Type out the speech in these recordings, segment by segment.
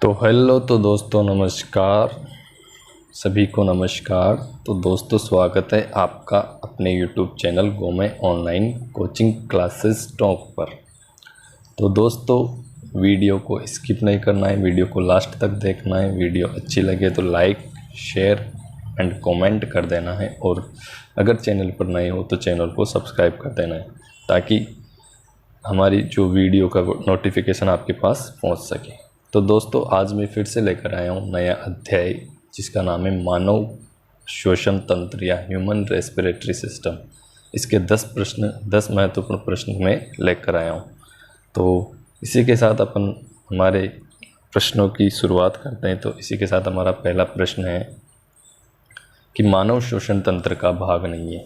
तो हेलो। तो दोस्तों नमस्कार, सभी को नमस्कार। तो दोस्तों स्वागत है आपका अपने YouTube channel Gomay online coaching classes talk पर। तो दोस्तों वीडियो को स्किप नहीं करना है, वीडियो को लास्ट तक देखना है। वीडियो अच्छी लगे तो लाइक, शेयर एंड कमेंट कर देना है, और अगर चैनल पर नए हो तो चैनल को सब्सक्राइब कर देना है, ताकि हमारी जो वीडियो का नोटिफिकेशन आपके पास पहुंच सके। तो दोस्तों आज मैं फिर से लेकर आया हूं नया अध्याय, जिसका नाम है मानव श्वसन तंत्र या ह्यूमन रेस्पिरेटरी सिस्टम। इसके 10 महत्वपूर्ण प्रश्न मैं लेकर आया हूं। तो इसी के साथ अपन हमारे प्रश्नों की शुरुआत करते हैं। तो इसी के साथ हमारा पहला प्रश्न है कि मानव श्वसन तंत्र का भाग नहीं है।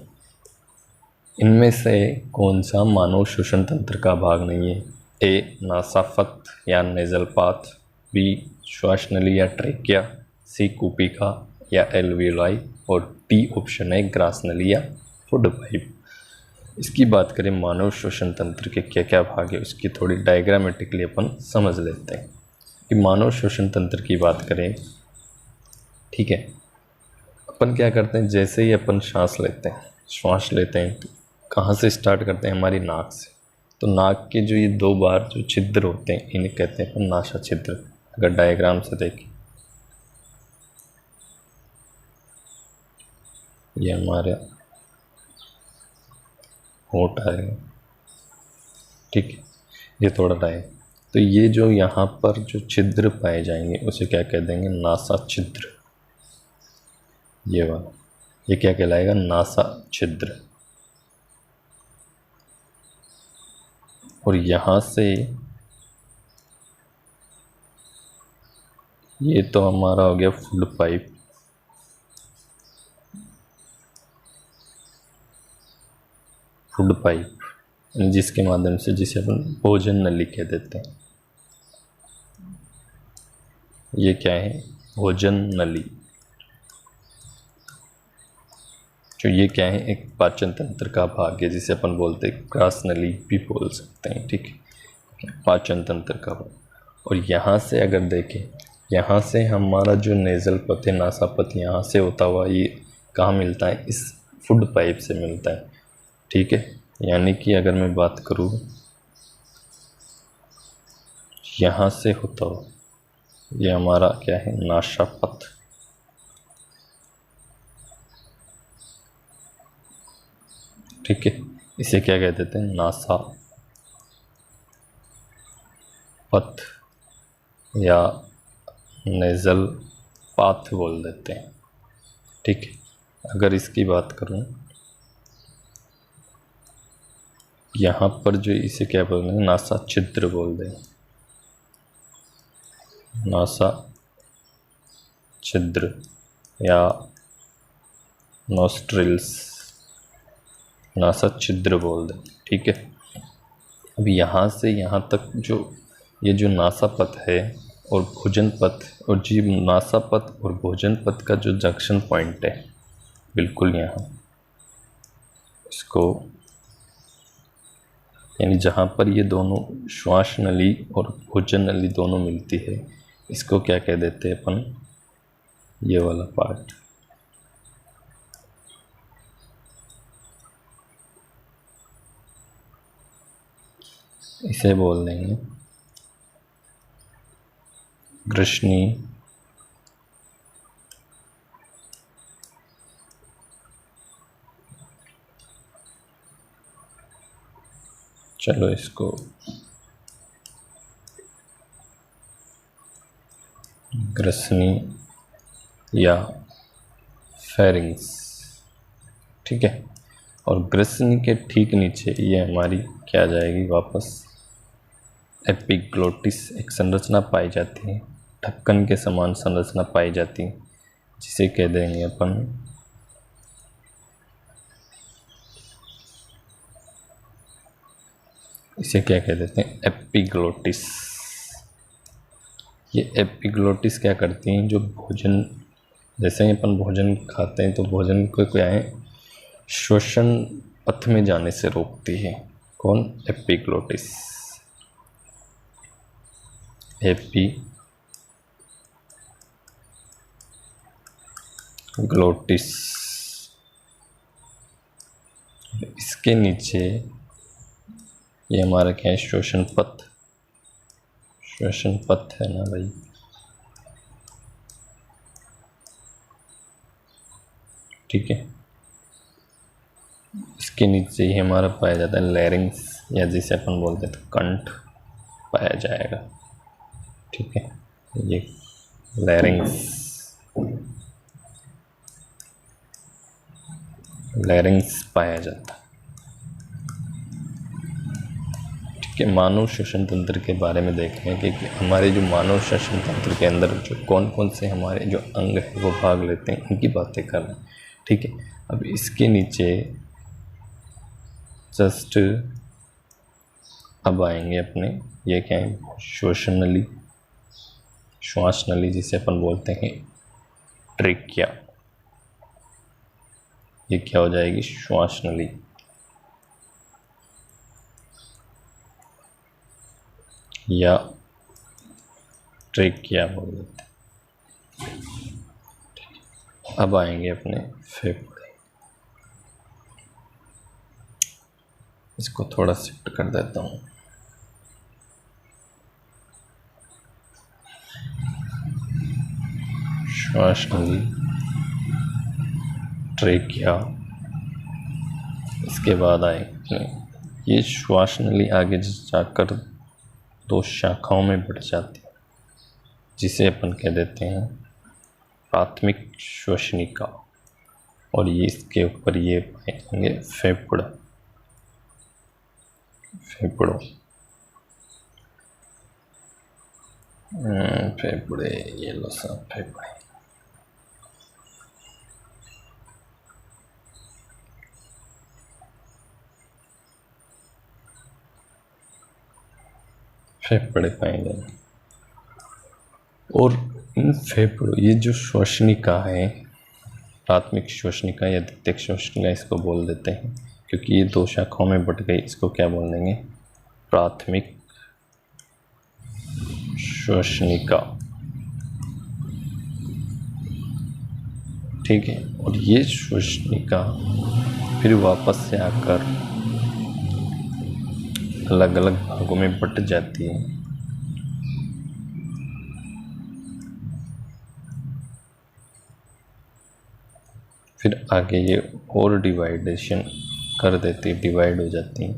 इनमें से कौन सा मानव श्वसन तंत्र का भाग नहीं है? ए नासाफत या नेजल पाथ, बी श्वासनली या ट्रेकिया, सी कूपिका या एल्वियोलाई, और डी ऑप्शन है ग्रासनली या फूड पाइप। इसकी बात करें मानव श्वसन तंत्र के क्या क्या भाग है, उसकी थोड़ी डायग्रामेटिकली अपन समझ लेते हैं। कि मानव श्वसन तंत्र की बात करें, ठीक है, अपन क्या करते हैं, जैसे ही अपन श्वास लेते हैं तो कहाँ से स्टार्ट करते हैं? हमारी नाक से। तो नाक के जो ये 2 बार जो छिद्र होते हैं इन्हें कहते हैं अपन नासा छिद्र। अगर डायग्राम से देखें, ये हमारे होंठ आएगा, ठीक है, ये थोड़ा रहा है। तो ये जो यहाँ पर जो छिद्र पाए जाएंगे उसे क्या कह देंगे? नासा छिद्र। ये वाला, ये क्या कहलाएगा? नासा छिद्र। और यहाँ से ये तो हमारा हो गया फूड पाइप। जिसके माध्यम से, जिसे अपन भोजन नली कह देते हैं। ये क्या है? भोजन नली। जो ये क्या है? एक पाचन तंत्र का भाग है, जिसे अपन बोलते हैं ग्रास नली भी बोल सकते हैं, ठीक है, पाचन तंत्र का भाग। और यहाँ से अगर देखें, यहाँ से हमारा जो नेज़ल पथ है, नासापथ, यहाँ से होता हुआ ये कहाँ मिलता है? इस फूड पाइप से मिलता है, ठीक है। यानी कि अगर मैं बात करूँ, यहाँ से होता हुआ ये हमारा क्या है? नासापथ। ठीक है, इसे क्या कह देते हैं? नासा पथ या नेज़ल पाथ बोल देते हैं, ठीक है। अगर इसकी बात करूं, यहाँ पर जो इसे क्या बोल देंगे? नासा छिद्र बोल देंगे, नासा छिद्र या नोस्ट्रिल्स, नासा छिद्र बोल दें, ठीक है। अब यहाँ से यहाँ तक जो ये जो नासापथ है और भोजन पथ, और जी नासापथ और भोजन पथ का जो जंक्शन पॉइंट है, बिल्कुल यहाँ, इसको यानी जहाँ पर ये दोनों श्वास नली और भोजन नली दोनों मिलती है, इसको क्या कह देते हैं अपन? ये वाला पार्ट, इसे बोल देंगे ग्रसनी चलो इसको ग्रसनी या फेरिंग्स, ठीक है। और ग्रसनी के ठीक नीचे ये हमारी क्या आ जाएगी? वापस एपिग्लोटिस एक संरचना पाई जाती है, ढक्कन के समान संरचना पाई जाती है, जिसे कह देंगे अपन इसे क्या कह देते हैं? एपिग्लोटिस। ये एपिग्लोटिस क्या करती हैं? जो भोजन, जैसे ही अपन भोजन खाते हैं तो भोजन को क्या है? श्वसन पथ में जाने से रोकती है। कौन? एपिग्लोटिस। ग्लोटिस। इसके नीचे ये हमारा क्या है, श्वसन पथ। श्वसन पथ है ना भाई, ठीक है। इसके नीचे ही हमारा पाया जाता है लैरिंग्स, या जिसे अपन बोलते हैं तो कंठ पाया जाएगा, ठीक है। ये लैरिंग्स पाया जाता है, ठीक है। मानव श्वसन तंत्र के बारे में देखते हैं कि हमारे जो मानव श्वसन तंत्र के अंदर जो कौन कौन से हमारे जो अंग है वो भाग लेते हैं, उनकी बातें कर रहे हैं, ठीक है। अब इसके नीचे जस्ट अब आएंगे अपने, ये क्या है, श्वसन नली, श्वास नली जिसे अपन बोलते हैं ट्रेकिया। ये क्या हो जाएगी, श्वास नली। या ट्रेकिया बोल देते हैं। अब आएंगे अपने फेफड़े, इसको थोड़ा शिफ्ट कर देता हूँ। श्वास नली, ट्रेकिया, इसके बाद आएंगे ये श्वास नली आगे जाकर दो शाखाओं में बढ़ जाती है, जिसे अपन कह देते हैं प्राथमिक श्वसनिका, और ये इसके ऊपर ये पाएंगे फेफड़ों। फेफड़े, ये लो सब फेफड़े। फेफड़े पाएंगे, और इन फेफड़ों, ये जो श्वसनिका है, प्राथमिक श्वसनिका या द्वितीयक श्वसनिका इसको बोल देते हैं, क्योंकि ये दो शाखाओं में बट गई, इसको क्या बोल देंगे, प्राथमिक श्वसनिका, ठीक है। और ये श्वसनिका फिर वापस से आकर अलग अलग भागों में बट जाती है, फिर आगे ये और डिवाइडेशन कर देती, डिवाइड हो जाती है।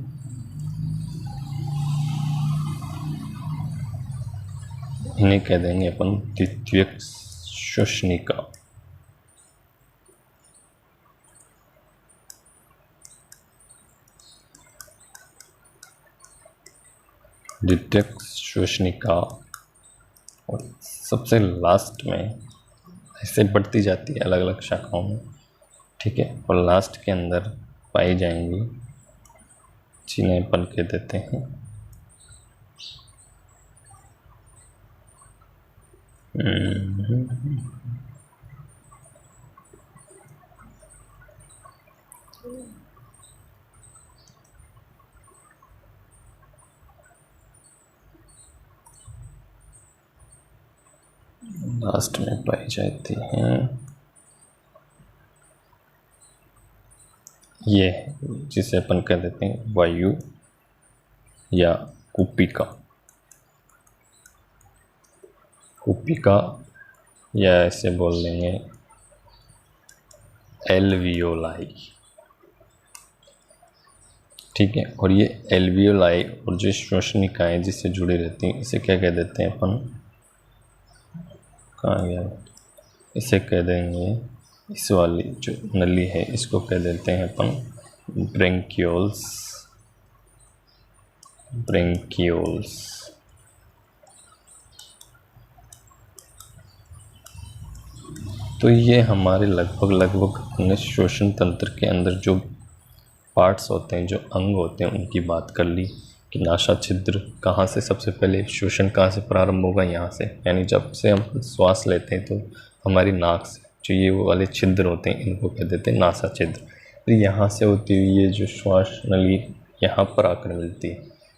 इन्हें कह देंगे अपन द्वितीयक श्वसनिका। द्वितीयक श्वसनिका, और सबसे लास्ट में ऐसे बढ़ती जाती है अलग अलग शाखाओं में, ठीक है। और लास्ट के अंदर पाई जाएंगी जिन्हें अपन कह देते हैं लास्ट में पाई जाती हैं ये, जिसे अपन कह देते हैं वायु या कुपिका। कुपिका, या ऐसे बोल देंगे एल्वियोलाई, ठीक है। और ये एल्वियोलाई और जो श्वसनिकाएं जिससे जुड़ी रहती हैं, इसे क्या कह देते हैं अपन, कहाँ गया, इसे कह देंगे, इस वाली जो नली है इसको कह देते हैं अपन ब्रेंकियोल्स। तो ये हमारे लगभग अपने श्वसन तंत्र के अंदर जो पार्ट्स होते हैं, जो अंग होते हैं, उनकी बात कर ली कि नासा छिद्र कहाँ से, सबसे पहले श्वसन कहाँ से प्रारंभ होगा, यहाँ से, यानी जब से हम श्वास लेते हैं तो हमारी नाक से जो ये वो वाले छिद्र होते हैं, इनको कह देते हैं नासा छिद्र। फिर यहाँ से होती हुई ये जो श्वास नली यहाँ पर आकर मिलती है,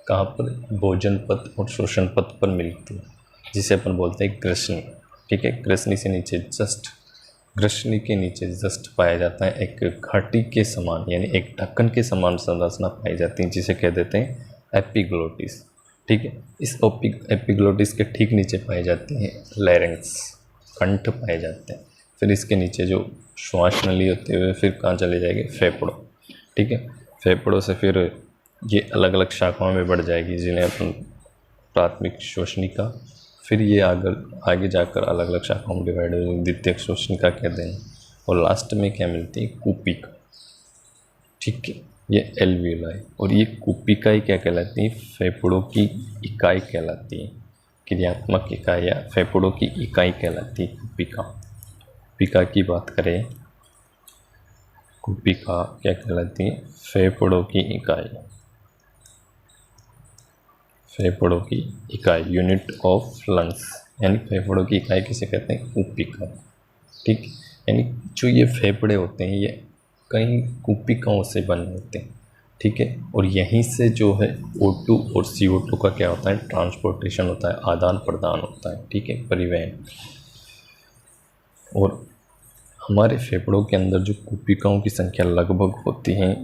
कहाँ पर, भोजन पथ और श्वसन पथ पर मिलती है, जिसे अपन बोलते हैं कृष्णी, ठीक है। कृष्णी से नीचे जस्ट ग्रसनी के नीचे जस्ट पाया जाता है एक घाटी के समान यानी एक ढक्कन के समान संरचना पाई जाती है जिसे कह देते हैं एपिग्लोटिस। ठीक है, इस एपिग्लोटिस के ठीक नीचे पाई जाती हैं लैरिंक्स, कंठ पाए जाते हैं। फिर इसके नीचे जो श्वास नली होते हुए फिर कहाँ चले जाएंगे, फेफड़ों। ठीक है, फेफड़ों से फिर ये अलग अलग शाखाओं में बढ़ जाएगी जिन्हें अपन प्राथमिक श्वसनिका, फिर ये आगे जाकर अलग अलग शाखाओं में डिवाइड हो जाएगी, द्वितीयक श्वसनिका कहते हैं, और लास्ट में क्या मिलती है, कूपिका। ठीक है, ये एल्वियोलाई, और ये कूपिका ही क्या कहलाती है, फेफड़ों की इकाई कहलाती है, क्रियात्मक इकाई या फेफड़ों की इकाई कहलाती है कूपिका। कूपिका की बात करें, कूपिका क्या कहलाती है, फेफड़ों की इकाई, फेफड़ों की इकाई, यूनिट ऑफ लंग्स, यानी फेफड़ों की इकाई किसे कहते हैं, कूपिका। ठीक, यानी जो ये फेफड़े होते हैं ये कई कूपिकाओं से बने होते हैं। ठीक है, और यहीं से जो है O2 और CO2 का क्या होता है, ट्रांसपोर्टेशन होता है, आदान प्रदान होता है। ठीक है, परिवहन। और हमारे फेफड़ों के अंदर जो कूपिकाओं की संख्या लगभग होती है,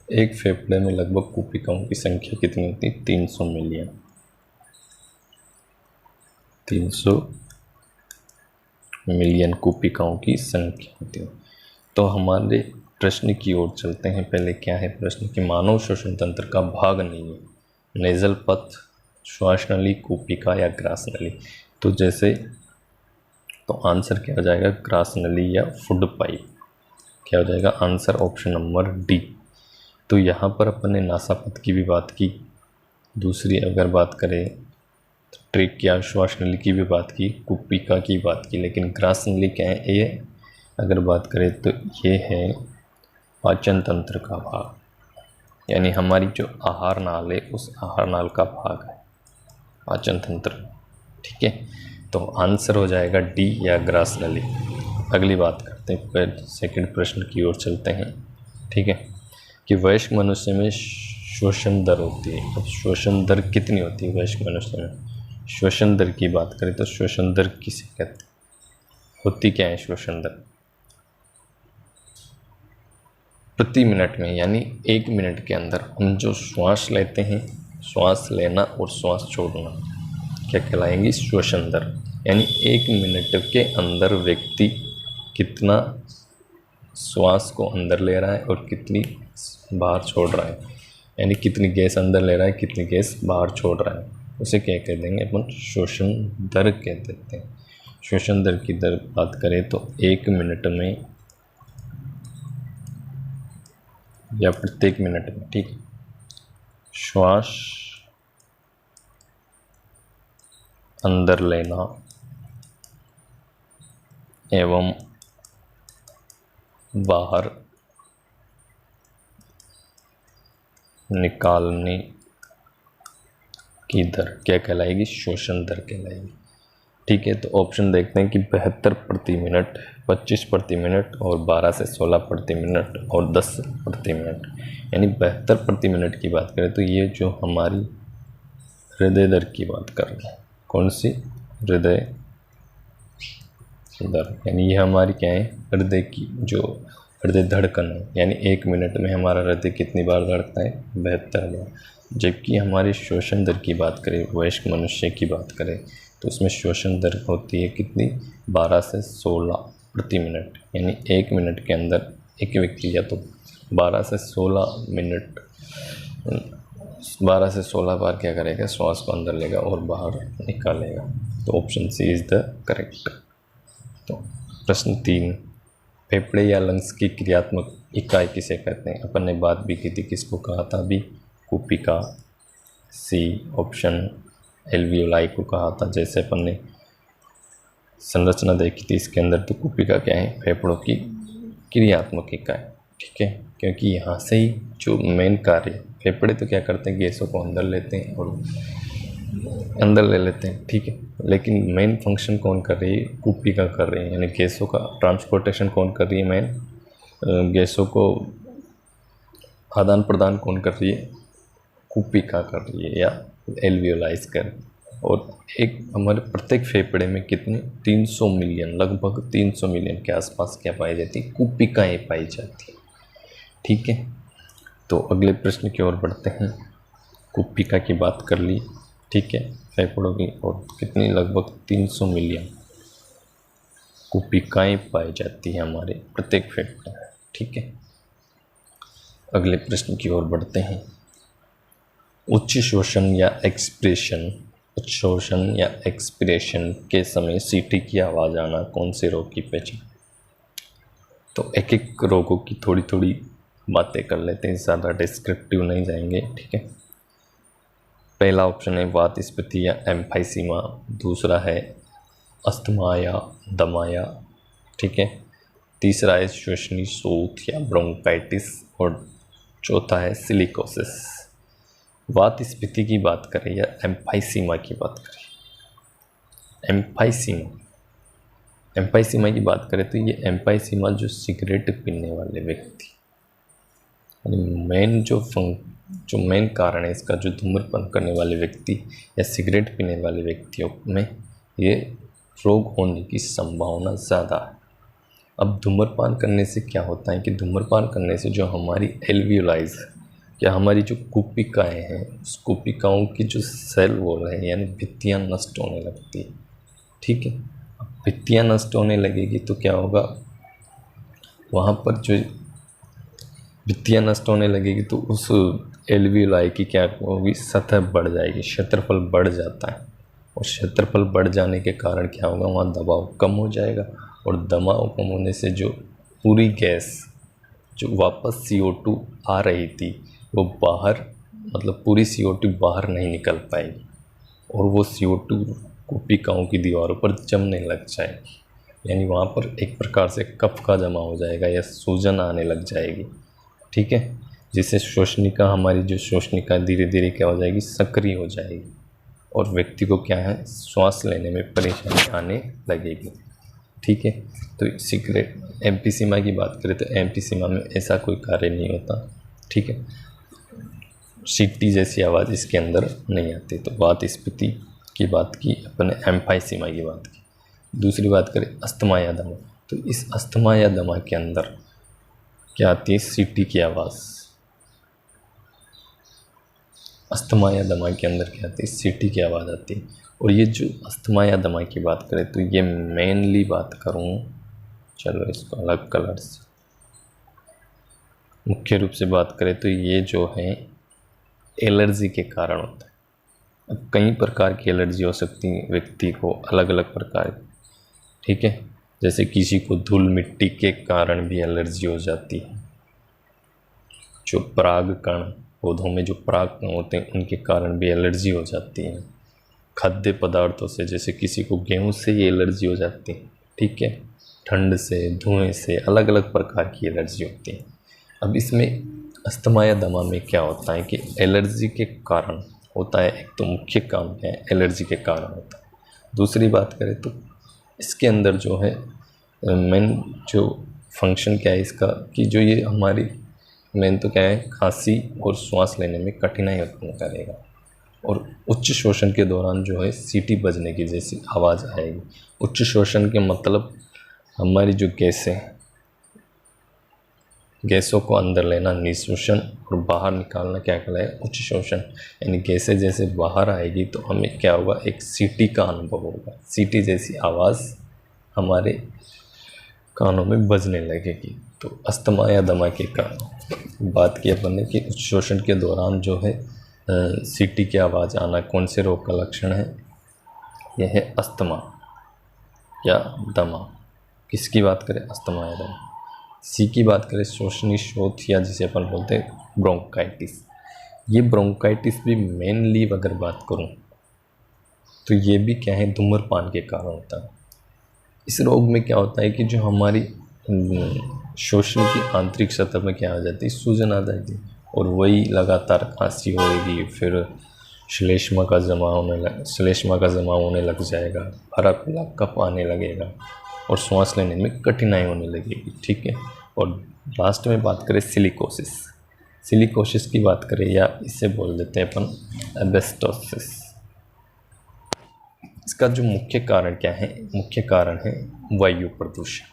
एक फेफड़े में लगभग कूपिकाओं की संख्या कितनी होती है, 300 मिलियन, 300 मिलियन कूपिकाओं की संख्या होती है। तो हमारे प्रश्न की ओर चलते हैं। पहले क्या है प्रश्न कि मानव श्वसन तंत्र का भाग नहीं है, नेजल पथ, श्वास नली, कूपिका या ग्रास नली। तो जैसे तो आंसर क्या हो जाएगा, ग्रास नली या फूड पाइप। क्या हो जाएगा आंसर, ऑप्शन नंबर डी। तो यहाँ पर अपन ने नासापथ की भी बात की, दूसरी अगर बात करें तो ट्रेकिया, श्वास नली की भी बात की, कूपिका की बात की, लेकिन ग्रास नली क्या है, ये अगर बात करें तो ये है पाचन तंत्र का भाग, यानी हमारी जो आहार नाल है उस आहार नाल का भाग है पाचन तंत्र। ठीक है, तो आंसर हो जाएगा डी या ग्रास नली। अगली बात करते हैं, फिर सेकंड प्रश्न की ओर चलते हैं। ठीक है, कि वयस्क मनुष्य में श्वसन दर होती है। अब श्वसन दर कितनी होती है वयस्क मनुष्य में? श्वसन दर की बात करें तो श्वसन दर किसे कहते हैं, होती क्या है श्वसन दर? प्रति मिनट में, यानी 1 मिनट के अंदर हम जो श्वास लेते हैं, श्वास लेना और श्वास छोड़ना क्या कहलाएंगी, श्वसन दर। यानी 1 मिनट के अंदर व्यक्ति कितना श्वास को अंदर ले रहा है और कितनी बाहर छोड़ रहा है, यानी कितनी गैस अंदर ले रहा है, कितनी गैस बाहर छोड़ रहा है, उसे क्या कह देंगे अपन, श्वसन दर कह देते हैं। श्वसन दर की दर बात करें तो 1 मिनट में या प्रत्येक मिनट में, ठीक, श्वास अंदर लेना एवं बाहर निकालने की दर क्या कहलाएगी, श्वसन दर कहलाएगी। ठीक है, तो ऑप्शन देखते हैं कि 72 प्रति मिनट, 25 प्रति मिनट और 12 से 16 प्रति मिनट और 10 प्रति मिनट। यानी 72 प्रति मिनट की बात करें तो ये जो हमारी हृदय दर की बात कर रहे हैं, कौन सी, हृदय दर, यानी ये हमारी क्या है, हृदय की जो हृदय धड़कन है, यानी 1 मिनट में हमारा हृदय कितनी बार धड़कता है, 72 बार। जबकि हमारी श्वसन दर की बात करें, वयस्क मनुष्य की बात करें तो उसमें श्वसन दर होती है कितनी, 12 से 16 प्रति मिनट। यानी 1 मिनट के अंदर एक व्यक्ति या तो 12 से 16 मिनट, 12 से 16 बार क्या करेगा, श्वास को अंदर लेगा और बाहर निकालेगा। तो option C is the correct. तो प्रश्न 3, फेफड़े या लंग्स की क्रियात्मक इकाई किसे कहते हैं? अपन ने बात भी की थी, किसको कहा था अभी, कूपिका। सी ऑप्शन एल्वियोलाई को कहा था। जैसे अपन ने संरचना देखी थी इसके अंदर, तो कूपिका क्या है, फेफड़ों की क्रियात्मक इकाई। ठीक है, क्योंकि यहाँ से ही जो मेन कार्य, फेफड़े तो क्या करते हैं, गैसों को अंदर लेते हैं और अंदर ले लेते हैं, ठीक है, लेकिन मेन फंक्शन कौन कर रही है, कूपिका कर रही है। यानी गैसों का ट्रांसपोर्टेशन कौन कर रही है, मेन गैसों को आदान प्रदान कौन कर रही है, कूपिका कर रही है या एल्वियोलाइज कर। और एक हमारे प्रत्येक फेफड़े में कितने 300 मिलियन, लगभग 300 मिलियन के आसपास क्या पाई जाती है, कुपिकाएँ पाई जाती है। ठीक है, तो अगले प्रश्न की ओर बढ़ते हैं। कुपिका की बात कर ली, ठीक है, फेफड़ों की, और कितनी लगभग 300 मिलियन कुपिकाएँ पाई जाती है हमारे प्रत्येक फेफड़े में। ठीक है, अगले प्रश्न की ओर बढ़ते हैं। उच्च शोषण या एक्सपिरेशन के समय सीटी की आवाज़ आना कौन से रोग की पहचान। तो एक एक रोगों की थोड़ी थोड़ी बातें कर लेते हैं, ज़्यादा डिस्क्रिप्टिव नहीं जाएंगे। ठीक है, पहला ऑप्शन है वातस्फीति या एम्फाइसीमा, दूसरा है अस्थमा या दमाया। ठीक है, तीसरा है श्वसनी शोथ या ब्रोंकाइटिस, और चौथा है सिलिकोसिस। वातस्फीति की बात करें या एम्फाइसीमा की बात करें, एम्फाइसीमा की बात करें तो ये एम्फाइसीमा जो सिगरेट पीने वाले व्यक्ति, मेन कारण है इसका, जो धूम्रपान करने वाले व्यक्ति या सिगरेट पीने वाले व्यक्तियों में ये रोग होने की संभावना ज़्यादा है। अब धूम्रपान करने से क्या होता है कि धूम्रपान करने से जो हमारी एल्वियोलाइज या हमारी जो कुपिकाएँ हैं, उस कुपिकाओं की जो सेल वॉल है यानी भित्तियाँ नष्ट होने लगती है। ठीक है, अब भित्तियाँ नष्ट होने लगेगी तो क्या होगा, वहाँ पर जो भित्तियाँ नष्ट होने लगेगी तो उस एल्वियोलाई की क्या होगी, सतह बढ़ जाएगी, क्षेत्रफल बढ़ जाता है, और क्षेत्रफल बढ़ जाने के कारण क्या होगा, वहाँ दबाव कम हो जाएगा, और दबाव कम होने से जो पूरी गैस जो वापस CO2 आ रही थी वो बाहर, मतलब पूरी CO2 बाहर नहीं निकल पाएगी, और वो CO2 कुपिकाओं की दीवारों पर जमने लग जाएगी, यानी वहाँ पर एक प्रकार से कफ का जमा हो जाएगा या सूजन आने लग जाएगी। ठीक है, जिससे श्वसनिका, हमारी जो श्वसनिका धीरे धीरे क्या हो जाएगी, सक्रिय हो जाएगी, और व्यक्ति को क्या है, श्वास लेने में परेशानी आने लगेगी। ठीक है, तो सिगरेट एम्फीसीमा की बात करें तो एम्फीसीमा में ऐसा कोई कार्य नहीं होता। ठीक है, सीटी जैसी आवाज़ इसके अंदर नहीं आती। तो वातस्फीति की बात की अपने, एम्फाइसीमा की बात की। दूसरी बात करें अस्थमा या दमा, तो इस अस्थमा या दमा के अंदर क्या आती है, सीटी की आवाज़। अस्थमा या दमा के अंदर क्या आती है, सीटी की आवाज़ आती है। और ये जो अस्थमा या दमा की बात करें तो ये मेनली बात करूँ, चलो इसको अलग कलर से, मुख्य रूप से बात करें तो ये जो है एलर्जी के कारण होता है। अब कई प्रकार की एलर्जी हो सकती है व्यक्ति को, अलग अलग प्रकार की। ठीक है, जैसे किसी को धूल मिट्टी के कारण भी एलर्जी हो जाती है, जो पराग कण, पौधों में जो पराग कण होते हैं उनके कारण भी एलर्जी हो जाती है। खाद्य पदार्थों से, जैसे किसी को गेहूं से ही एलर्जी हो जाती है। ठीक है, ठंड से, धुएं से, अलग अलग प्रकार की एलर्जी होती है। अब इसमें अस्थमा या दमा में क्या होता है कि एलर्जी के कारण होता है, एक तो मुख्य काम है एलर्जी के कारण होता है। दूसरी बात करें तो इसके अंदर जो है मेन जो फंक्शन क्या है इसका, कि जो ये हमारी मेन तो क्या है, खांसी और श्वास लेने में कठिनाई उत्पन्न करेगा, और उच्च शोषण के दौरान जो है सीटी बजने की जैसी आवाज़ आएगी। उच्च शोषण के मतलब हमारी जो गैसों को अंदर लेना निःशोषण, और बाहर निकालना क्या कहलाएगा, उच्च शोषण। यानी गैसें जैसे बाहर आएगी तो हमें क्या होगा, एक सीटी का अनुभव होगा, सीटी जैसी आवाज़ हमारे कानों में बजने लगेगी। तो अस्थमा या दमा के कारण बात की अपन ने कि उच्च शोषण के दौरान जो है सीटी की आवाज़ आना कौन से रोग का लक्षण है, यह है अस्थमा या दमा। किसकी बात करें, अस्थमा या दमा। सी की बात करें श्वसनी शोथ या जिसे अपन बोलते हैं ब्रोंकाइटिस। ये ब्रोंकाइटिस भी मेनली अगर बात करूं तो ये भी क्या है, धूम्रपान के कारण होता है। इस रोग में क्या होता है कि जो हमारी श्वसन की आंतरिक सतह में क्या आ जाती है, सूजन आ जाती है, और वही लगातार खांसी होएगी, फिर श्लेष्मा का जमा होने लग जाएगा, हरा पीला कफ आने लगेगा, और श्वास लेने में कठिनाई होने लगेगी। ठीक है, और लास्ट में बात करें सिलिकोसिस की बात करें, या इसे बोल देते हैं अपन एबेस्टोसिस। इसका जो मुख्य कारण क्या है, मुख्य कारण है वायु प्रदूषण।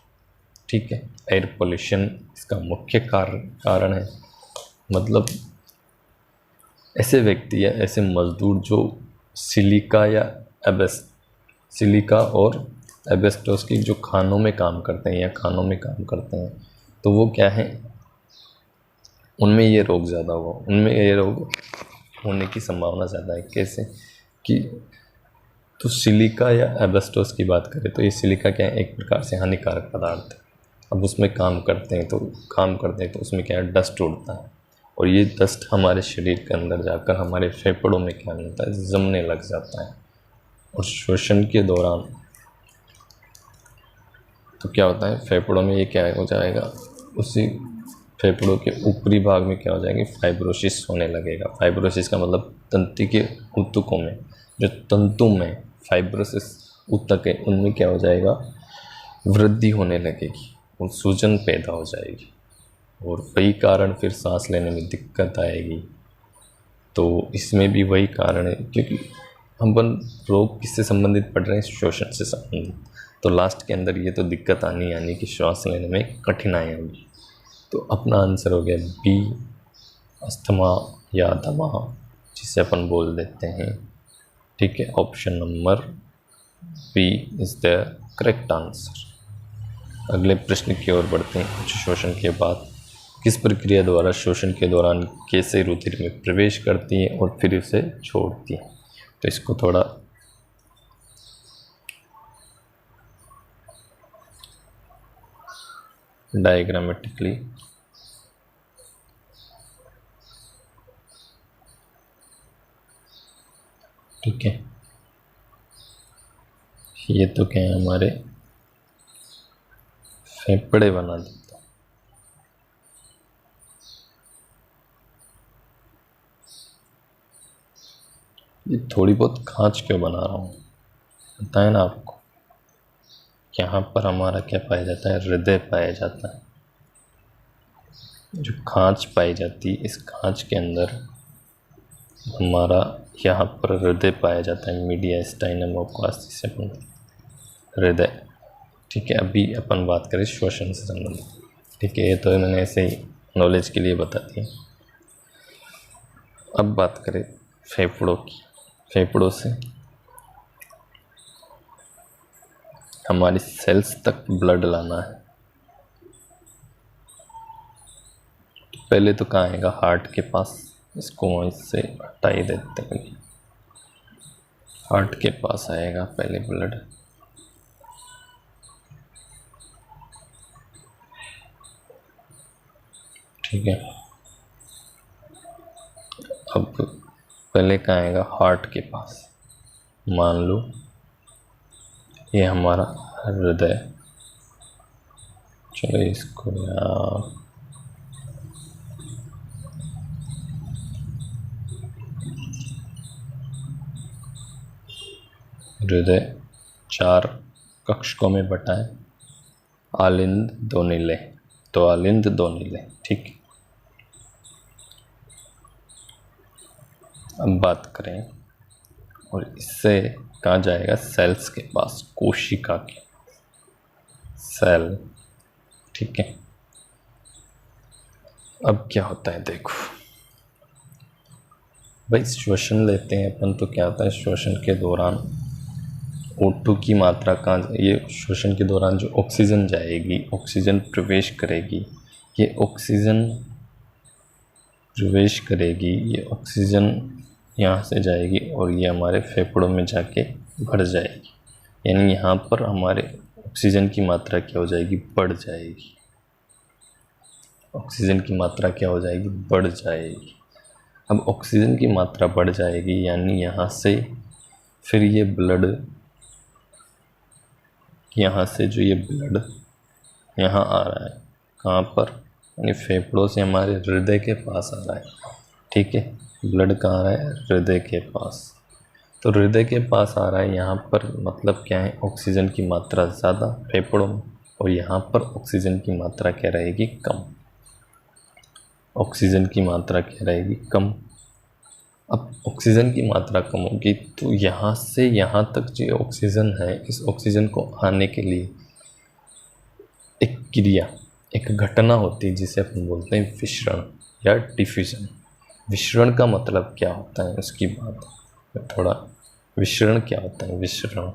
ठीक है, एयर पोल्यूशन इसका मुख्य कारण है। मतलब ऐसे व्यक्ति या ऐसे मजदूर जो सिलिका और एबेस्टोस की जो खानों में काम करते हैं या खानों में काम करते हैं, तो वो क्या है, उनमें ये रोग ज़्यादा उनमें ये रोग होने की संभावना ज़्यादा है। कैसे कि तो सिलिका या एबेस्टोस की बात करें तो ये सिलिका क्या है, एक प्रकार से हानिकारक पदार्थ है। अब उसमें काम करते हैं तो उसमें क्या है, डस्ट उड़ता है, और ये डस्ट हमारे शरीर के अंदर जाकर हमारे फेफड़ों में क्या होता है, जमने लग जाता है। और श्वसन के दौरान तो क्या होता है, फेफड़ों में ये क्या हो जाएगा, उसी फेफड़ों के ऊपरी भाग में क्या हो जाएगी, फाइब्रोसिस होने लगेगा। फाइब्रोसिस का मतलब तंत्रि के ऊतकों में, जो तंतु में फाइब्रोसिस ऊतक है, उनमें क्या हो जाएगा, वृद्धि होने लगेगी और सूजन पैदा हो जाएगी, और वही कारण फिर सांस लेने में दिक्कत आएगी। तो इसमें भी वही कारण है, क्योंकि हम रोग किससे संबंधित पढ़ रहे हैं, श्वसन से संबंधित। तो लास्ट के अंदर ये तो दिक्कत आनी कि श्वास लेने में कठिनाई होगी। तो अपना आंसर हो गया बी, अस्थमा या दमा, जिसे अपन बोल देते हैं। ठीक है, option number B is the correct answer. अगले प्रश्न की ओर बढ़ते हैं। उच्च श्वसन के बाद किस प्रक्रिया द्वारा श्वसन के दौरान गैसें रुधिर में प्रवेश करती हैं और फिर उसे छोड़ती हैं? तो इसको थोड़ा डायग्रामेटिकली ठीक है, ये तो क्या है, हमारे फेफड़े बना देता है। ये थोड़ी बहुत खांच क्यों बना रहा हूँ, बताए ना आपको। यहाँ पर हमारा क्या पाया जाता है, हृदय पाया जाता है। जो खांच पाई जाती है, इस खांच के अंदर हमारा यहाँ पर हृदय पाया जाता है, मीडियास्टाइनम ऑब्वास से हृदय। ठीक है, अभी अपन बात करें श्वसन से संबंधित। ठीक है, ये तो मैंने ऐसे ही नॉलेज के लिए बता दिया। अब बात करें फेफड़ों की। फेफड़ों से हमारी सेल्स तक ब्लड लाना है। पहले तो कहाँ आएगा, हार्ट के पास। इसको इससे हटा ही देते हैं, हार्ट के पास आएगा पहले ब्लड। ठीक है, अब पहले कहाँ आएगा, हार्ट के पास। मान लो ये हमारा हृदय, चलो इसको यार हृदय 4 कक्षकों में बटा है, आलिंद दो नीले, तो आलिंद दो नीले। ठीक, अब बात करें, और इससे कहाँ जाएगा, सेल्स के पास, कोशिका के सेल। ठीक है, अब क्या होता है देखो भाई, श्वसन लेते हैं अपन तो क्या होता है, श्वसन के दौरान O2 की मात्रा कहाँ, ये श्वसन के दौरान जो ऑक्सीजन जाएगी, ऑक्सीजन प्रवेश करेगी, ये ऑक्सीजन प्रवेश करेगी, ये ऑक्सीजन यहाँ से जाएगी और ये हमारे फेफड़ों में जाके भर जाएगी। यानी यहाँ पर हमारे ऑक्सीजन की मात्रा क्या हो जाएगी, बढ़ जाएगी। ऑक्सीजन की मात्रा क्या हो जाएगी, बढ़ जाएगी। अब ऑक्सीजन की मात्रा बढ़ जाएगी, यानी यहाँ से फिर ये ब्लड, यहाँ से जो ये ब्लड यहाँ आ रहा है, कहाँ पर, यानी फेफड़ों से हमारे हृदय के पास आ रहा है। ठीक है, ब्लड कहाँ आ रहा है, हृदय के पास। तो हृदय के पास आ रहा है, यहाँ पर मतलब क्या है, ऑक्सीजन की मात्रा ज़्यादा फेफड़ों में, और यहाँ पर ऑक्सीजन की मात्रा क्या रहेगी, कम। ऑक्सीजन की मात्रा क्या रहेगी, कम। अब ऑक्सीजन की मात्रा कम होगी तो यहाँ से यहाँ तक जो ऑक्सीजन है, इस ऑक्सीजन को आने के लिए एक क्रिया, एक घटना होती है जिसे अपन बोलते हैं विसरण या डिफ्यूजन। विसरण का मतलब क्या होता है उसकी बात मैं थोड़ा, विसरण क्या होता है, विसरण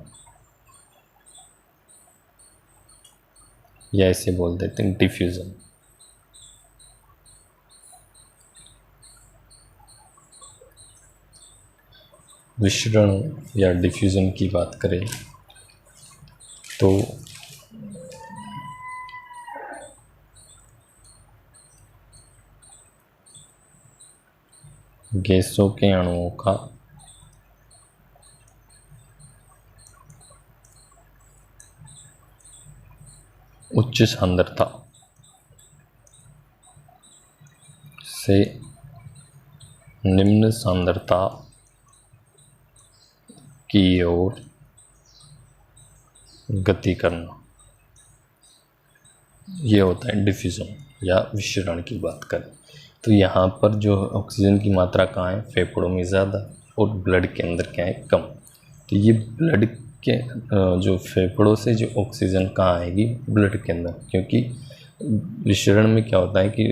या इसे बोल देते हैं डिफ्यूजन। विसरण या डिफ्यूजन की बात करें तो गैसों के अणुओं का उच्च सांद्रता से निम्न सांद्रता की ओर गति करना, ये होता है डिफ्यूजन या विसरण की बात करें तो यहाँ पर जो ऑक्सीजन की मात्रा कहाँ है, फेफड़ों में ज़्यादा और ब्लड के अंदर क्या है, कम। तो ये ब्लड के जो फेफड़ों से जो ऑक्सीजन कहाँ आएगी, ब्लड के अंदर, क्योंकि विसरण में क्या होता है कि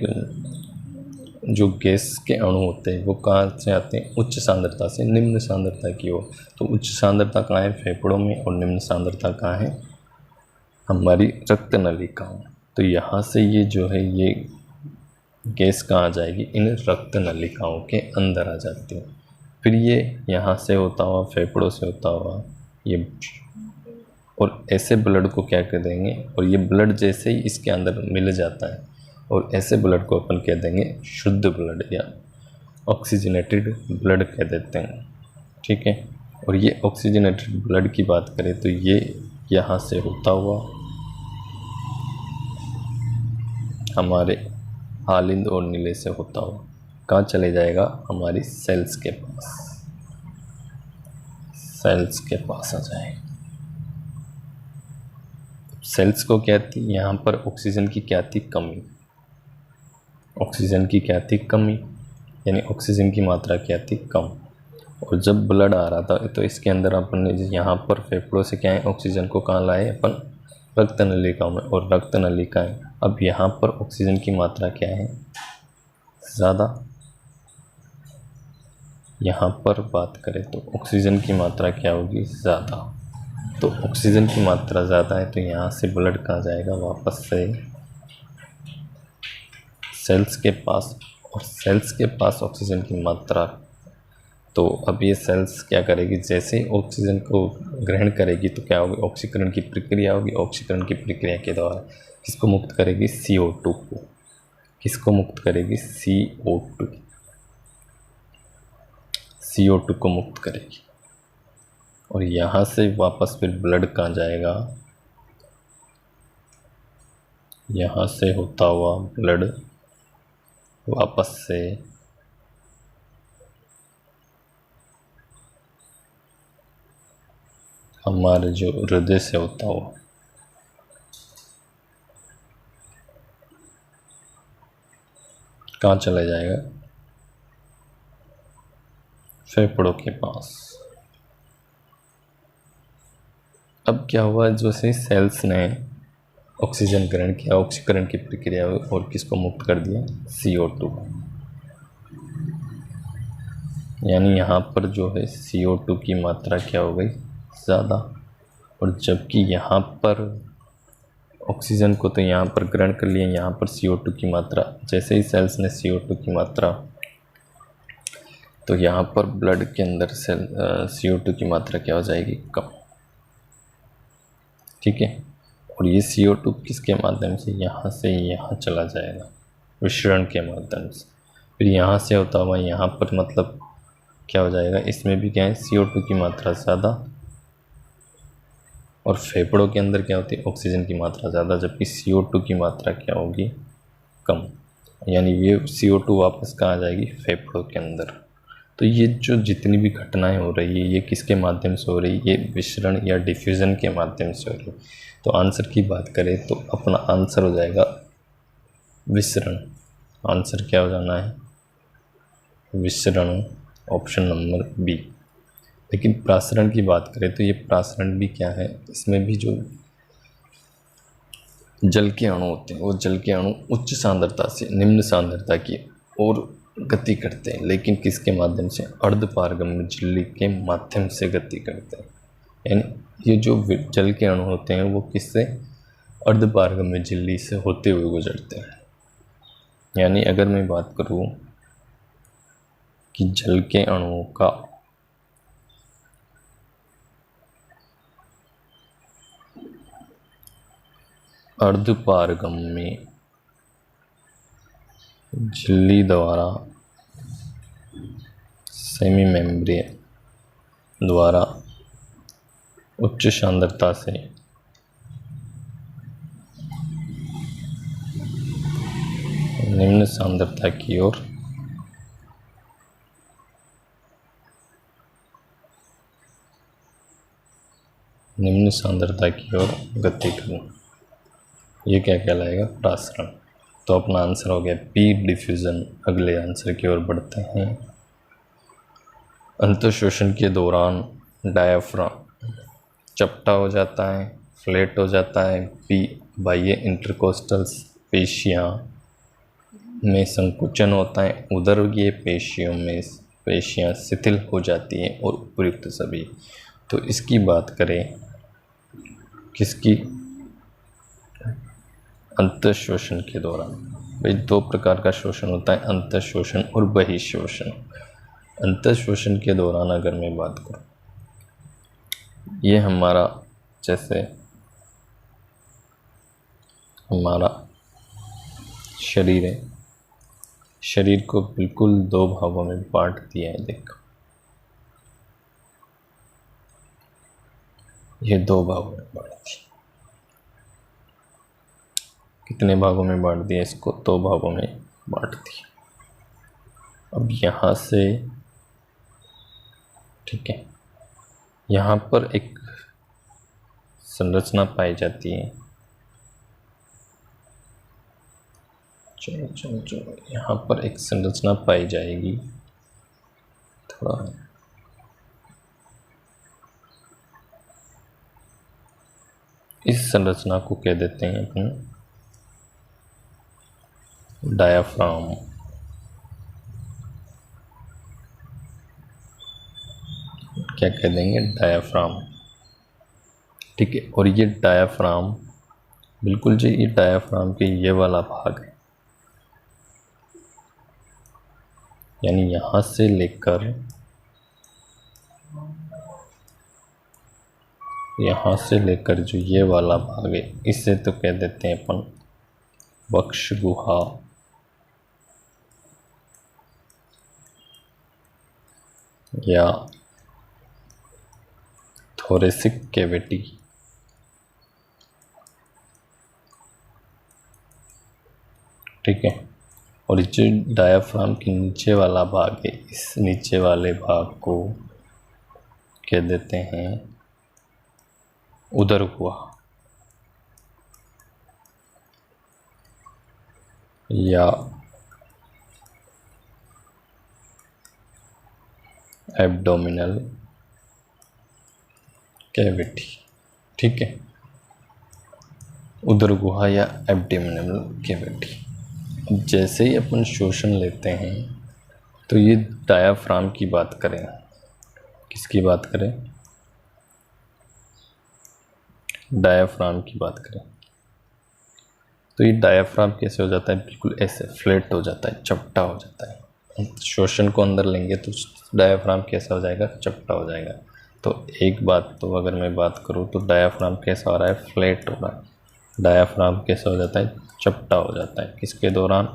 जो गैस के अणु होते हैं वो कहाँ से आते हैं, उच्च सांद्रता से निम्न सांद्रता की ओर। तो उच्च सांद्रता कहाँ है, फेफड़ों में, और निम्न सांद्रता कहाँ है, हमारी रक्त नलिकाओं। तो यहाँ से ये जो है ये गैस कहाँ आ जाएगी, इन रक्त नलिकाओं के अंदर आ जाती है। फिर ये यहाँ से होता हुआ, फेफड़ों से होता हुआ ये, और ऐसे ब्लड को क्या कह देंगे, और ये ब्लड जैसे ही इसके अंदर मिल जाता है और ऐसे ब्लड को अपन कह देंगे शुद्ध ब्लड या ऑक्सीजनेटेड ब्लड कह देते हैं, ठीक है। और ये ऑक्सीजनेटेड ब्लड की बात करें तो ये यहाँ से होता हुआ हमारे हालिंद और नीले से होता हुआ कहाँ चले जाएगा, हमारी सेल्स के पास, सेल्स के पास आ जाएगा। सेल्स को क्या थी, यहाँ पर ऑक्सीजन की क्या थी, कमी। ऑक्सीजन की क्या थी, कमी, यानी ऑक्सीजन की मात्रा क्या थी, कम। और जब ब्लड आ रहा था तो इसके अंदर अपन ने यहाँ पर फेफड़ों से क्या है, ऑक्सीजन को कहाँ लाए अपन, रक्त नलिकाओं में, और रक्त नलिकाएं, अब यहाँ पर ऑक्सीजन की मात्रा क्या है, ज़्यादा। यहाँ पर बात करें तो ऑक्सीजन की मात्रा क्या होगी, ज़्यादा। तो ऑक्सीजन की मात्रा ज़्यादा है तो यहाँ से ब्लड कहाँ जाएगा, वापस से सेल्स के पास, और सेल्स के पास ऑक्सीजन की मात्रा। तो अब ये सेल्स क्या करेगी, जैसे ही ऑक्सीजन को ग्रहण करेगी तो क्या होगी, ऑक्सीकरण की प्रक्रिया होगी। ऑक्सीकरण की प्रक्रिया के द्वारा किसको मुक्त करेगी, CO2 को। किसको मुक्त करेगी, CO2, CO2 को मुक्त करेगी। और यहाँ से वापस फिर ब्लड कहाँ जाएगा, यहाँ से होता हुआ ब्लड वापस से हमारे जो हृदय से होता हुआ कहाँ चला जाएगा, फेफड़ों के पास। अब क्या हुआ, जैसे सेल्स ने ऑक्सीजन ग्रहण किया, ऑक्सीकरण की प्रक्रिया हुई और किसको मुक्त कर दिया, CO2। यानी यहाँ पर जो है CO2 की मात्रा क्या हो गई, ज़्यादा। और जबकि यहाँ पर ऑक्सीजन को तो यहाँ पर ग्रहण कर लिया, यहाँ पर CO2 की मात्रा, जैसे ही सेल्स ने CO2 की मात्रा, तो यहाँ पर ब्लड के अंदर सेल CO2 की मात्रा क्या हो जाएगी, कम, ठीक है। और ये CO2 किसके माध्यम से, यहाँ से यहाँ चला जाएगा, विसरण के माध्यम से। फिर यहाँ से होता हुआ यहाँ पर, मतलब क्या हो जाएगा, इसमें भी क्या है, CO2 की मात्रा ज़्यादा, और फेफड़ों के अंदर क्या होती है, ऑक्सीजन की मात्रा ज़्यादा, जबकि CO2 की मात्रा क्या होगी, कम। यानी ये CO2 वापस कहाँ आ जाएगी, फेफड़ों के अंदर। तो ये जो जितनी भी घटनाएं हो रही है ये किसके माध्यम से हो रही है, ये विसरण या डिफ्यूज़न के माध्यम से हो रही है। तो आंसर की बात करें तो अपना आंसर हो जाएगा विसरण। आंसर क्या हो जाना है, विसरण। Option number B. लेकिन प्रासरण की बात करें तो ये प्रासरण भी क्या है, इसमें भी जो जल के अणु होते हैं वो जल के अणु उच्च सांद्रता से निम्न सांद्रता की ओर गति करते हैं, लेकिन किसके माध्यम से, अर्धपारगम्य झिल्ली के माध्यम से गति करते हैं। यानी ये जो जल के अणु होते हैं वो किससे, अर्धपारगम्य झिल्ली से होते हुए गुजरते हैं। यानी अगर मैं बात करूं कि जल के अणुओं का अर्धपारगम्य झिल्ली द्वारा सेमी मेम्ब्रेन द्वारा उच्च सांद्रता से निम्न सांद्रता की ओर गति करना, ये क्या कहलाएगा, प्रासरण। तो अपना आंसर हो गया पी, डिफ्यूजन। अगले आंसर की ओर बढ़ते हैं। अंतःशोषण के दौरान डायाफ्राम चपटा हो जाता है, फ्लैट हो जाता है। बी, बाह्य इंटरकोस्टल पेशियाँ में संकुचन होता है, उदरीय पेशियों में पेशियाँ शिथिल हो जाती हैं और उपयुक्त सभी। तो इसकी बात करें किसकी, अंतःशोषण के दौरान। भाई दो प्रकार का शोषण होता है, अंतःशोषण और बहिःशोषण। अंतःशोषण के दौरान अगर मैं बात करूँ, ये हमारा जैसे हमारा शरीर है, शरीर को बिल्कुल दो भागों में बांट दिया है। देखो ये दो भागों में बांट दिया। कितने भागों में बांट दिया इसको, दो भागों में बांट दिया। अब यहाँ से ठीक है, यहाँ पर एक संरचना पाई जाती है। चलो यहाँ पर एक संरचना पाई जाएगी, थोड़ा इस संरचना को कह देते हैं अपन डायाफ्राम। क्या कह देंगे, डायाफ्राम। ठीक है, और ये डायाफ्राम बिल्कुल जी, ये डायाफ्राम के ये वाला भाग है, यानी यहाँ से लेकर जो ये वाला भाग है, इसे तो कह देते हैं अपन वक्ष गुहा या थोरेसिक कैविटी। ठीक है, और जो डायाफ्राम के नीचे वाला भाग है, इस नीचे वाले भाग को कह देते हैं उदर गुहा या एब्डोमिनल कैविटी। ठीक है, उदर गुहा या एब्डोमिनल कैविटी। अब जैसे ही अपन शोषण लेते हैं तो ये डायाफ्राम की बात करें, किसकी बात करें, डायाफ्राम की बात करें, तो ये डायाफ्राम कैसे हो जाता है, बिल्कुल ऐसे फ्लैट हो जाता है, चपटा हो जाता है। शोषण को अंदर लेंगे तो डायाफ्राम कैसा हो जाएगा, चपटा हो जाएगा। तो एक बात तो अगर मैं बात करूँ तो डायाफ्राम कैसा हो रहा है, फ्लैट हो रहा है। डायाफ्राम कैसा हो जाता है, चपटा हो जाता है। किसके दौरान,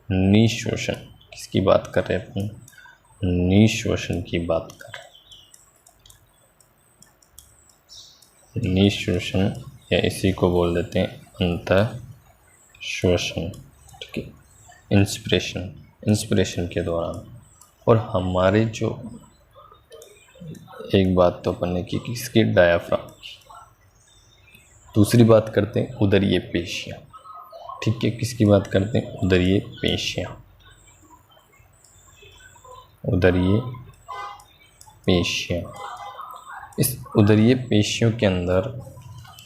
निशोषण। किसकी बात कर रहे हैं अपन, निशोषण की बात कर रहे हैं। निशोषण या इसी को बोल देते हैं अंतःशोषण। ठीक है, इंस्पिरेशन के दौरान। और हमारे जो एक बात तो अपन ने की किसकी, डायाफ्राम की। दूसरी बात करते हैं उदरीय पेशियाँ। ठीक है, किसकी बात करते हैं, उदरीय पेशियाँ। उदरीय पेशियाँ। इस उदरीय पेशियों के अंदर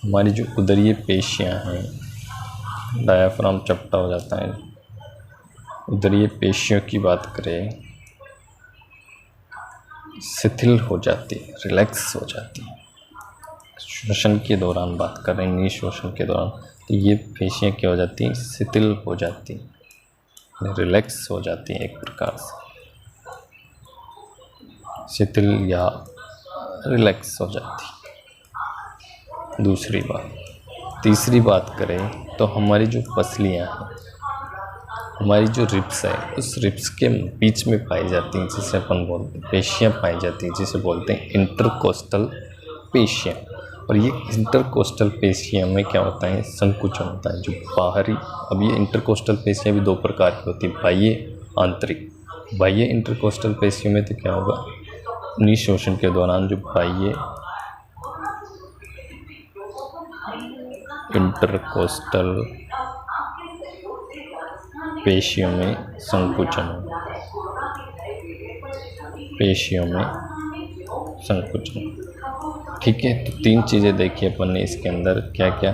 हमारी जो उदरीय पेशियाँ हैं, डायाफ्राम चपटा हो जाता है। उदरीय पेशियों की बात करें, शिथिल हो जाती है, रिलैक्स हो जाती है। श्वसन के दौरान बात कर रहे हैं, निःश्वसन के दौरान, तो ये पेशियाँ क्या हो जाती हैं, शिथिल हो जाती हैं, रिलैक्स हो जाती हैं एक प्रकार से, शिथिल या रिलैक्स हो जाती है। दूसरी बात, तीसरी बात करें तो हमारी जो पसलियाँ हैं, हमारी जो रिब्स है, उस रिब्स के बीच में पाई जाती हैं, जिसे अपन बोलते हैं पेशियाँ पाई जाती हैं, जिसे बोलते हैं इंटरकोस्टल पेशियाँ। और ये इंटरकोस्टल पेशियाँ में क्या होता है, संकुचन होता है। जो बाहरी, अब ये इंटरकोस्टल पेशियाँ भी दो प्रकार की होती है, बाह्य, आंतरिक। बाह्य इंटरकोस्टल पेशियों में तो क्या होगा, निःश्वसन के दौरान जो बाह्य इंटरकोस्टल पेशियों में संकुचन, पेशियों में संकुचन। ठीक है, तो तीन चीज़ें देखी अपन ने इसके अंदर, क्या क्या,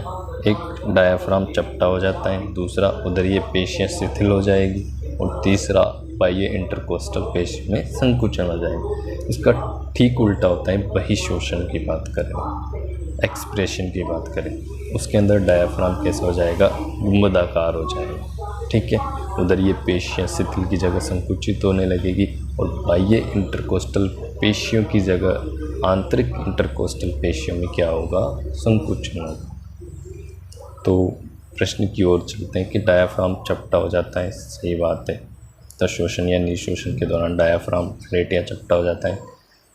एक डायाफ्राम चपटा हो जाता है, दूसरा उदरीय पेशियाँ शिथिल हो जाएगी, और तीसरा बाह्य इंटरकोस्टल पेशी में संकुचन हो जाएगा। इसका ठीक उल्टा होता है बहिःश्वसन की बात करें, एक्सप्रेशन की बात करें, उसके अंदर डायाफ्राम कैसा हो जाएगा, गुंबदाकार हो जाएगा। ठीक है, उदरीय पेशियाँ शिथिल की जगह संकुचित होने लगेगी, और बाह्य इंटरकोस्टल पेशियों की जगह आंतरिक इंटरकोस्टल पेशियों में क्या होगा, संकुचन होगा। तो प्रश्न की ओर चलते हैं कि डायाफ्राम चपटा हो जाता है, सही बात है। तो श्वसन या निःश्वसन के दौरान डायाफ्राम फ्लैट या चपटा हो जाता है,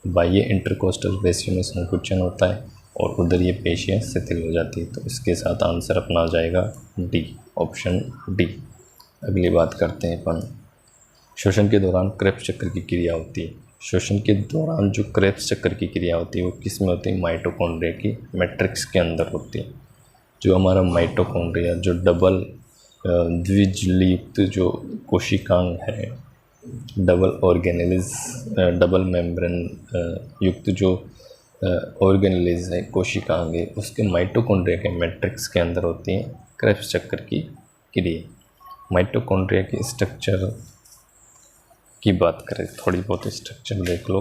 बाह्य इंटरकोस्टल पेशियों में संकुचन होता है, और उदरीय पेशियाँ शिथिल हो जाती है। तो इसके साथ आंसर अपना आ जाएगा डी, ऑप्शन डी। अगली बात करते हैं अपन, श्वसन के दौरान क्रेब्स चक्र की क्रिया होती है। श्वसन के दौरान जो क्रेब्स चक्र की क्रिया होती है वो किस में होती है, माइटोकॉन्ड्रिया की मैट्रिक्स के अंदर होती है। जो हमारा माइटोकॉन्ड्रिया, जो डबल द्विध्रुवीयुक्त जो कोशिकांग है, डबल ऑर्गेनेलिज, डबल मेम्ब्रेन युक्त जो ऑर्गेनेलिज है, कोशिकांग है, उसके माइटोकॉन्ड्रिया के मैट्रिक्स के अंदर होती है क्रेब्स चक्र की क्रिया। माइटोकॉन्ड्रिया की स्ट्रक्चर की बात करें, थोड़ी बहुत स्ट्रक्चर देख लो।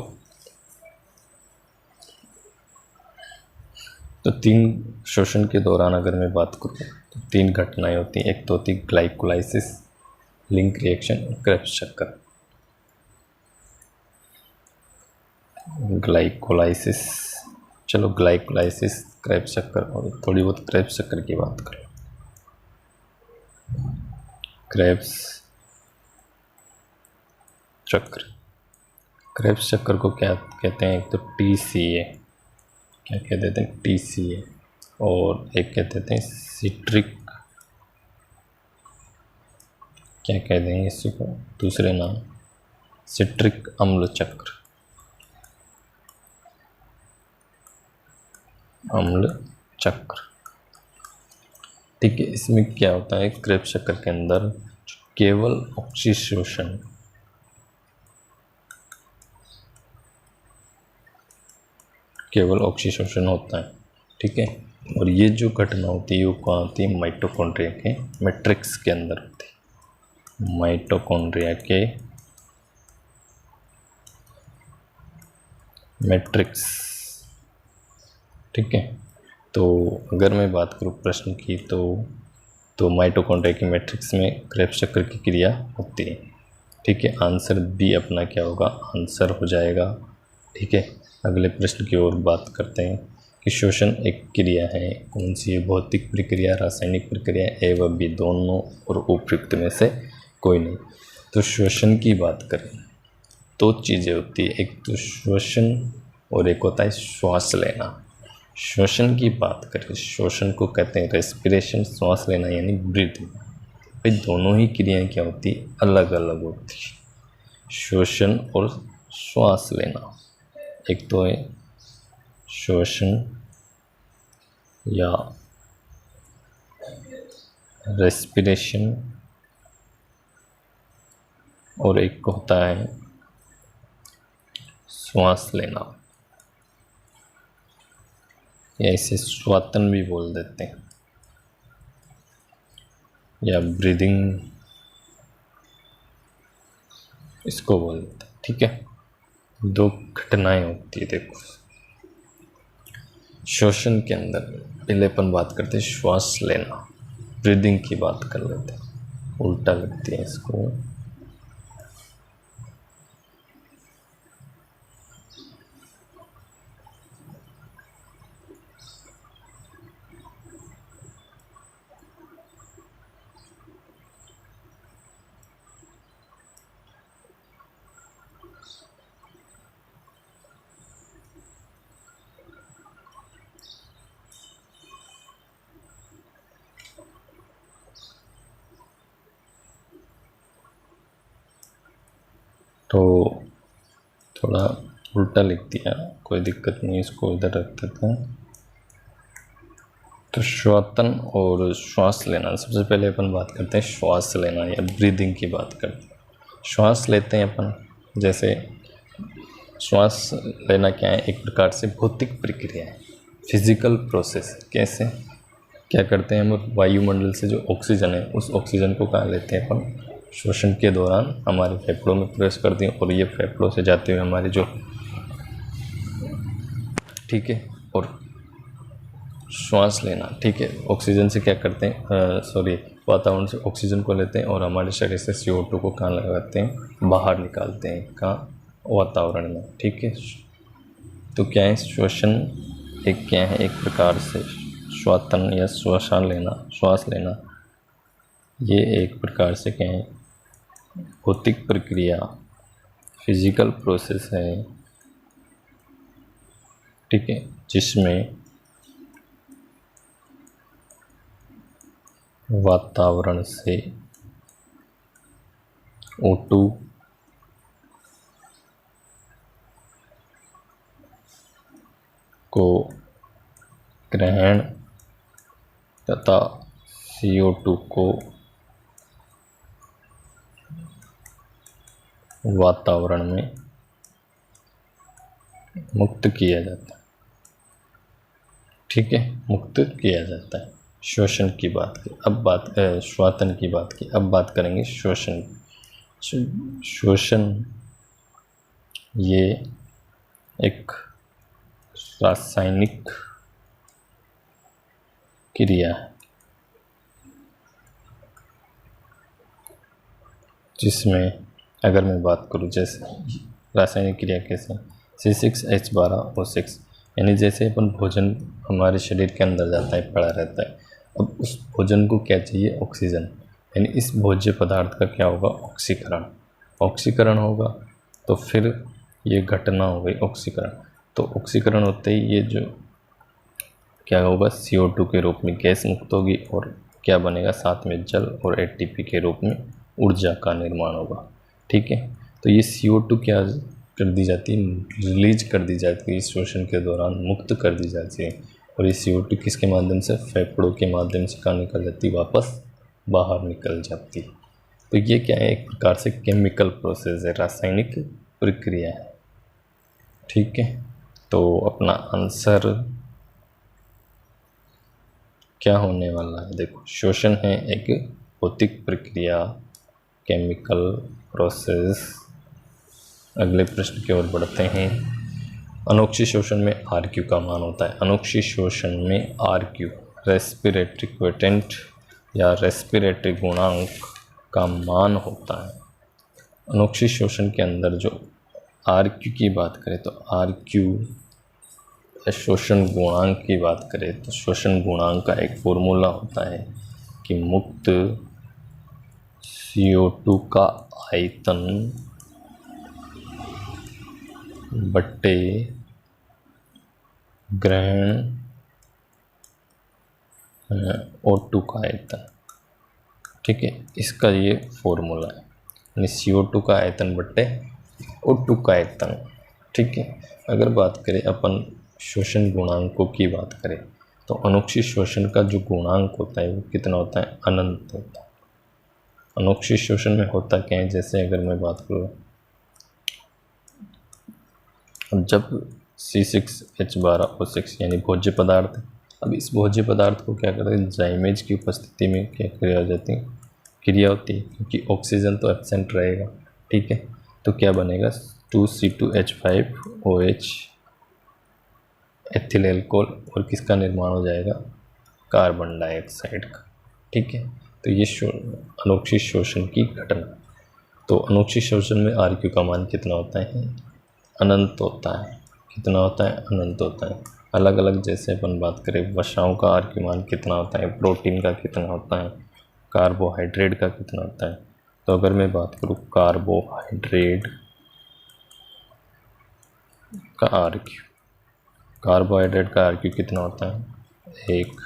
तो तीन, श्वसन के दौरान अगर मैं बात करूँ तो तीन घटनाएं होती हैं। एक तो होती है ग्लाइकोलाइसिस, लिंक रिएक्शन और क्रेब्स चक्र। ग्लाइकोलाइसिस, चलो ग्लाइकोलाइसिस, क्रेब्स चक्र, और थोड़ी बहुत क्रेब्स चक्र की बात करो। क्रेब्स चक्र, क्रेब्स चक्र को क्या कहते हैं, एक तो TCA, क्या कह देते हैं, TCA, और एक कह देते हैं सिट्रिक, क्या कह देंगे इसी को दूसरे नाम, सिट्रिक अम्ल चक्र, अम्ल चक्र। ठीक है, इसमें क्या होता है, क्रेब्स चक्र के अंदर केवल ऑक्सीशोषण, केवल ऑक्सीशोषण होता है। ठीक है, और ये जो घटना होती है वो कहाँ होती है, माइटोकॉन्ड्रिया के मैट्रिक्स के अंदर होती है, माइटोकॉन्ड्रिया के मैट्रिक्स। ठीक है, तो अगर मैं बात करूँ प्रश्न की, तो माइटोकॉन्ड्रिया के मैट्रिक्स में क्रेब्स चक्र की क्रिया होती है। ठीक है, आंसर बी अपना क्या होगा, आंसर हो जाएगा। ठीक है, अगले प्रश्न की ओर बात करते हैं कि श्वसन एक क्रिया है, कौन सी है, भौतिक प्रक्रिया, रासायनिक प्रक्रिया, ए व बी दोनों, और उपयुक्त में से कोई नहीं। तो श्वसन की बात करें, दो चीज़ें होती है, एक तो श्वसन और एक होता है श्वास लेना। श्वसन की बात करें, श्वसन को कहते हैं रेस्पिरेशन, श्वास लेना यानी ब्रीथिंग। भाई दोनों ही क्रियाएं क्या होती है, अलग अलग होती है, श्वसन और श्वास लेना। एक तो है श्वसन या रेस्पिरेशन, और एक होता है श्वास लेना, या इसे श्वातन भी बोल देते हैं, या ब्रीदिंग इसको बोल देते हैं। ठीक है, दो घटनाएं होती है। देखो, श्वसन के अंदर पहले अपन बात करते हैं श्वास लेना, ब्रीदिंग की बात कर लेते हैं, उल्टा लगती है इसको। तो थोड़ा उल्टा लिख दिया, कोई दिक्कत नहीं, इसको इधर रख देते हैं। तो श्वातन और श्वास लेना, सबसे पहले अपन बात करते हैं श्वास लेना या ब्रीदिंग की बात करते हैं। श्वास लेते हैं अपन, जैसे श्वास लेना क्या है, एक प्रकार से भौतिक प्रक्रिया है, फिजिकल प्रोसेस। कैसे, क्या करते हैं हम, वायुमंडल से जो ऑक्सीजन है उस ऑक्सीजन को कहाँ लेते हैं अपन, श्वसन के दौरान हमारे फेफड़ों में प्रवेश करते हैं, और ये फेफड़ों से जाते हुए हमारे जो, ठीक है, और श्वास लेना, ठीक है, ऑक्सीजन से क्या करते हैं, वातावरण से ऑक्सीजन को लेते हैं और हमारे शरीर से CO2 को कहाँ लगाते हैं, बाहर निकालते हैं, कहाँ, वातावरण में। ठीक है, तो क्या है, श्वसन एक क्या है, एक प्रकार से श्वातन या श्वसन लेना, श्वास लेना, ये एक प्रकार से क्या है, भौतिक प्रक्रिया, फिजिकल प्रोसेस है। ठीक है, जिसमें वातावरण से O2 को ग्रहण तथा CO2 को वातावरण में मुक्त किया जाता है। ठीक है, मुक्त किया जाता है। श्वसन की बात की, अब बात श्वातन की बात की, अब बात करेंगे श्वसन। श्वसन ये एक रासायनिक क्रिया है, जिसमें अगर मैं बात करूँ, जैसे रासायनिक क्रिया कैसे, C6H12O6, यानी जैसे अपन भोजन हमारे शरीर के अंदर जाता है, पड़ा रहता है, अब उस भोजन को क्या चाहिए, ऑक्सीजन, यानी इस भोज्य पदार्थ का क्या होगा, ऑक्सीकरण। ऑक्सीकरण होगा तो फिर ये घटना हो गई ऑक्सीकरण। तो ऑक्सीकरण होते ही ये जो क्या होगा, CO2 के रूप में गैस मुक्त होगी, और क्या बनेगा, साथ में जल और ATP के रूप में ऊर्जा का निर्माण होगा। ठीक है, तो ये CO2 क्या कर दी जाती है, रिलीज कर दी जाती है, श्वसन के दौरान मुक्त कर दी जाती है, और ये CO2 किसके माध्यम से, फेफड़ों के माध्यम से कहाँ निकल जाती है, वापस बाहर निकल जाती है। तो ये क्या है, एक प्रकार से केमिकल प्रोसेस है, रासायनिक प्रक्रिया है। ठीक है, तो अपना आंसर क्या होने वाला है, देखो, श्वसन है एक भौतिक प्रक्रिया, केमिकल प्रोसेस। अगले प्रश्न की ओर बढ़ते हैं। अनोक्षी श्वसन में RQ का मान होता है। अनोक्षी श्वसन में RQ रेस्पिरेटरी क्विटेंट या रेस्पिरेटरी गुणांक का मान होता है। अनोक्षी श्वसन के अंदर जो RQ की बात करें तो RQ, श्वसन गुणांक की बात करें तो श्वसन गुणांक का एक फॉर्मूला होता है कि मुक्त CO2 का आयतन बट्टे ग्रहण O2 का आयतन। ठीक है, इसका ये फॉर्मूला है, यानी CO2 का आयतन बट्टे O2 का आयतन। ठीक है, अगर बात करें अपन श्वसन गुणांकों की बात करें तो अनोक्षी श्वसन का जो गुणांक होता है वो कितना होता है, अनंत होता है। अनोक्षी श्वसन में होता क्या है, जैसे अगर मैं बात करूँ अब जब C6H12O6 यानी भोज्य पदार्थ, अब इस भोज्य पदार्थ को क्या करते हैं, जाइमेज की उपस्थिति में क्या क्रिया हो जाती है, क्रिया होती है, क्योंकि ऑक्सीजन तो एब्सेंट रहेगा। ठीक है, तो क्या बनेगा, 2C2H5OH एथिल एल्कोहल, और किसका निर्माण हो जाएगा, कार्बन डाइऑक्साइड का। ठीक है, तो ये अनोक्षिक शोषण की घटना। तो अनोक्षिक शोषण में RQ का मान कितना होता है, अनंत होता है। कितना होता है, अनंत होता है। अलग अलग जैसे अपन बात करें, वसाओं का RQ मान कितना होता है, प्रोटीन का कितना होता है, कार्बोहाइड्रेट का कितना होता है। तो अगर मैं बात करूँ कार्बोहाइड्रेट का RQ, कार्बोहाइड्रेट का RQ कितना होता है, 1।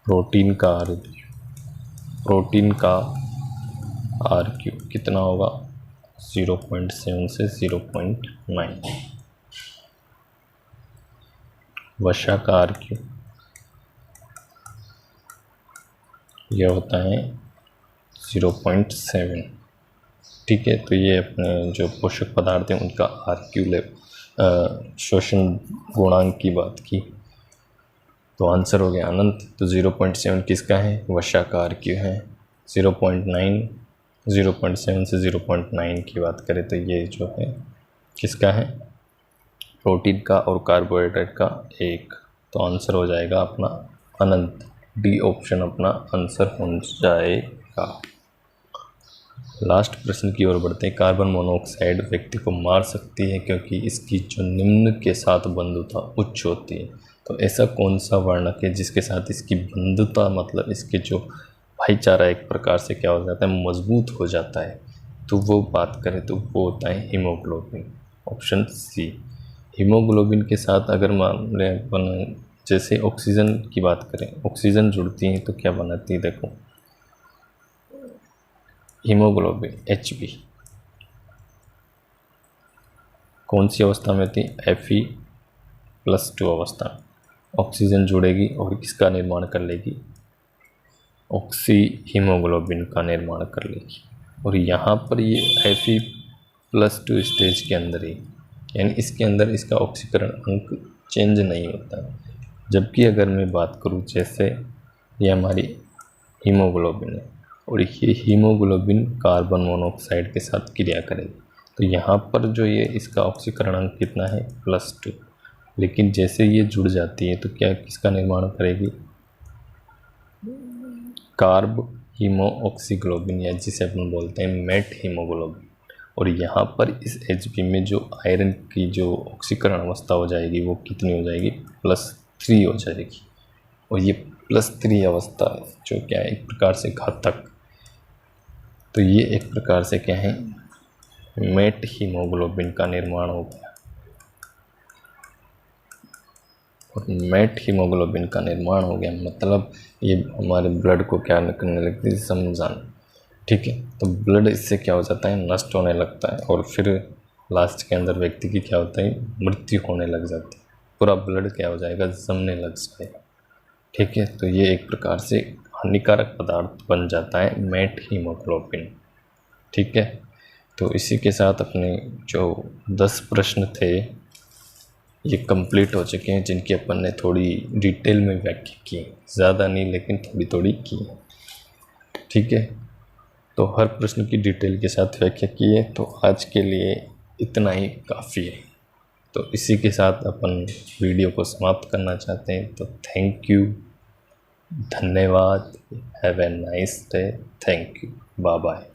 प्रोटीन का RQ कितना होगा, 0.7 से 0.9। वसा का RQ यह होता है 0.7। ठीक है, तो ये अपने जो पोषक पदार्थ हैं उनका RQ शोषण गुणांक की बात की, तो आंसर हो गया अनंत। तो 0.7 किसका है, वसा का RQ है। 0.7 से 0.9 की बात करें तो ये जो है किसका है, प्रोटीन का और कार्बोहाइड्रेट का 1। तो आंसर हो जाएगा अपना अनंत, डी ऑप्शन अपना आंसर हो जाएगा। लास्ट प्रश्न की ओर बढ़ते हैं। कार्बन मोनोऑक्साइड व्यक्ति को मार सकती है क्योंकि इसकी जो निम्न के साथ बंधुता उच्च होती है। तो ऐसा कौन सा वर्णक है जिसके साथ इसकी बंधुता, मतलब इसके जो भाईचारा एक प्रकार से क्या हो जाता है, मजबूत हो जाता है। तो वो बात करें तो वो होता है हीमोग्लोबिन, ऑप्शन सी। हीमोग्लोबिन के साथ अगर मान लें अपन जैसे ऑक्सीजन की बात करें, ऑक्सीजन जुड़ती है तो क्या बनाती है, देखो हीमोग्लोबिन Hb कौन सी अवस्था में होती है, Fe+2 अवस्था। ऑक्सीजन जुड़ेगी और किसका निर्माण कर लेगी, ऑक्सी हीमोग्लोबिन का निर्माण कर लेगी। और यहाँ पर ये Fe+2 स्टेज के अंदर ही, यानी इसके अंदर इसका ऑक्सीकरण अंक चेंज नहीं होता। जबकि अगर मैं बात करूँ जैसे ये हमारी हीमोग्लोबिन है और ये हीमोग्लोबिन कार्बन मोनोऑक्साइड के साथ क्रिया करेगी, तो यहाँ पर जो ये इसका ऑक्सीकरण अंक कितना है, +2। लेकिन जैसे ये जुड़ जाती है तो क्या किसका निर्माण करेगी, कार्ब हीमोऑक्सीग्लोबिन, या जिसे अपन बोलते हैं मेट हीमोग्लोबिन। और यहाँ पर इस Hb में जो आयरन की जो ऑक्सीकरण अवस्था हो जाएगी वो कितनी हो जाएगी, +3 हो जाएगी। और ये +3 अवस्था जो क्या है एक प्रकार से घातक, तो ये एक प्रकार से क्या है, मेट हीमोग्लोबिन का निर्माण हो गया। और मेट हीमोग्लोबिन का निर्माण हो गया मतलब ये हमारे ब्लड को क्या करने लगती है, समझाना। ठीक है, तो ब्लड इससे क्या हो जाता है, नष्ट होने लगता है और फिर लास्ट के अंदर व्यक्ति की क्या होता है, मृत्यु होने लग जाती है। पूरा ब्लड क्या हो जाएगा, जमने लग जाएगा। ठीक है, तो ये एक प्रकार से हानिकारक पदार्थ बन जाता है मेट हीमोग्लोबिन। ठीक है, तो इसी के साथ अपने जो 10 प्रश्न थे ये कंप्लीट हो चुके हैं, जिनकी अपन ने थोड़ी डिटेल में व्याख्या की, ज़्यादा नहीं लेकिन थोड़ी थोड़ी की। ठीक है, तो हर प्रश्न की डिटेल के साथ व्याख्या की है। तो आज के लिए इतना ही काफ़ी है। तो इसी के साथ अपन वीडियो को समाप्त करना चाहते हैं। तो थैंक यू, धन्यवाद, have a nice day, thank you, bye bye.